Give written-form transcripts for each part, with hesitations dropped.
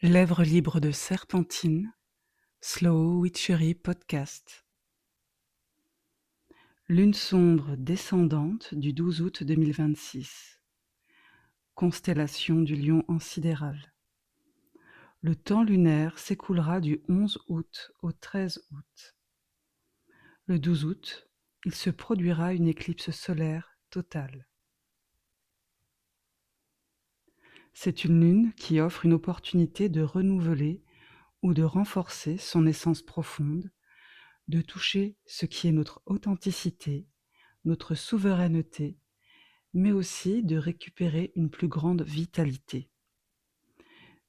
Lèvres libres de serpentine, Slow Witchery Podcast. Lune sombre descendante du 12 août 2026. Constellation du Lion en sidéral. Le temps lunaire s'écoulera du 11 août au 13 août. Le 12 août, il se produira une éclipse solaire totale. C'est une lune qui offre une opportunité de renouveler ou de renforcer son essence profonde, de toucher ce qui est notre authenticité, notre souveraineté, mais aussi de récupérer une plus grande vitalité.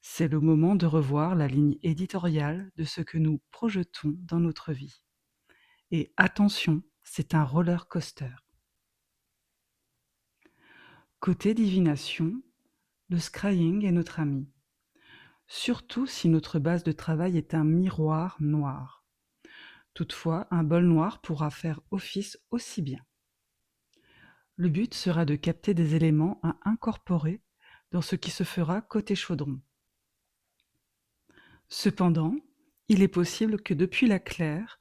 C'est le moment de revoir la ligne éditoriale de ce que nous projetons dans notre vie. Et attention, c'est un roller coaster. Côté divination, le scrying est notre ami, surtout si notre base de travail est un miroir noir. Toutefois, un bol noir pourra faire office aussi bien. Le but sera de capter des éléments à incorporer dans ce qui se fera côté chaudron. Cependant, il est possible que depuis la claire,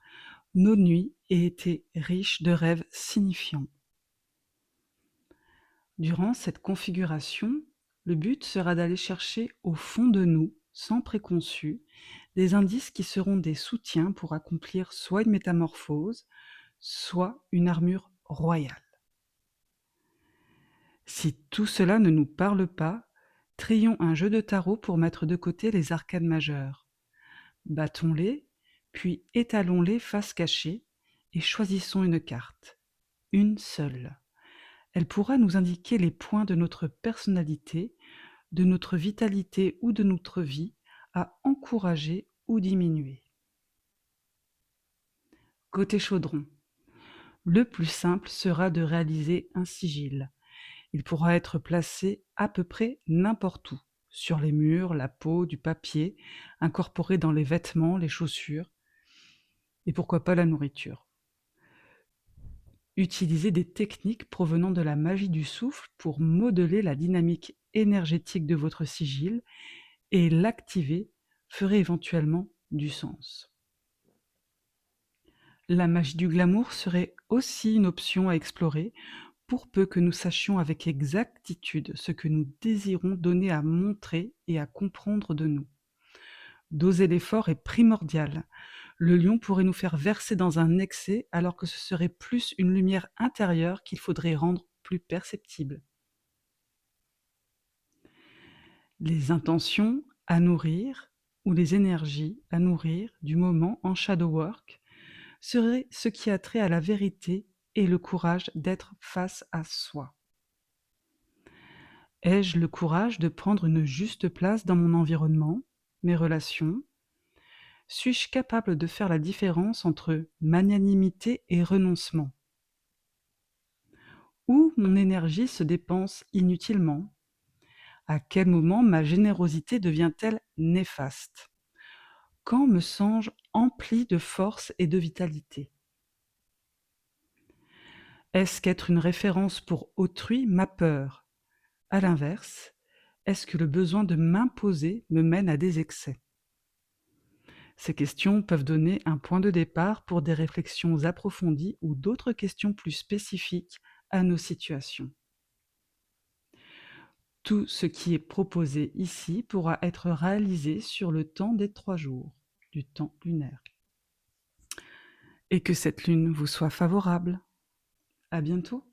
nos nuits aient été riches de rêves signifiants. Durant cette configuration, le but sera d'aller chercher au fond de nous, sans préconçu, des indices qui seront des soutiens pour accomplir soit une métamorphose, soit une armure royale. Si tout cela ne nous parle pas, trions un jeu de tarot pour mettre de côté les arcanes majeures. Battons-les, puis étalons-les face cachée et choisissons une carte. Une seule. Elle pourra nous indiquer les points de notre personnalité, de notre vitalité ou de notre vie à encourager ou diminuer. Côté chaudron, le plus simple sera de réaliser un sigil. Il pourra être placé à peu près n'importe où, sur les murs, la peau, du papier, incorporé dans les vêtements, les chaussures, et pourquoi pas la nourriture. Utilisez des techniques provenant de la magie du souffle pour modeler la dynamique énergétique de votre sigil et l'activer ferait éventuellement du sens. La magie du glamour serait aussi une option à explorer pour peu que nous sachions avec exactitude ce que nous désirons donner à montrer et à comprendre de nous. Doser l'effort est primordial. Le lion pourrait nous faire verser dans un excès alors que ce serait plus une lumière intérieure qu'il faudrait rendre plus perceptible. Les intentions à nourrir ou les énergies à nourrir du moment en shadow work seraient ce qui a trait à la vérité et le courage d'être face à soi. Ai-je le courage de prendre une juste place dans mon environnement, mes relations? Suis-je capable de faire la différence entre magnanimité et renoncement? Où mon énergie se dépense inutilement? À quel moment ma générosité devient-elle néfaste? Quand me sens-je empli de force et de vitalité? Est-ce qu'être une référence pour autrui m'a peur? À l'inverse, est-ce que le besoin de m'imposer me mène à des excès? Ces questions peuvent donner un point de départ pour des réflexions approfondies ou d'autres questions plus spécifiques à nos situations. Tout ce qui est proposé ici pourra être réalisé sur le temps des 3 jours du temps lunaire. Et que cette lune vous soit favorable. À bientôt.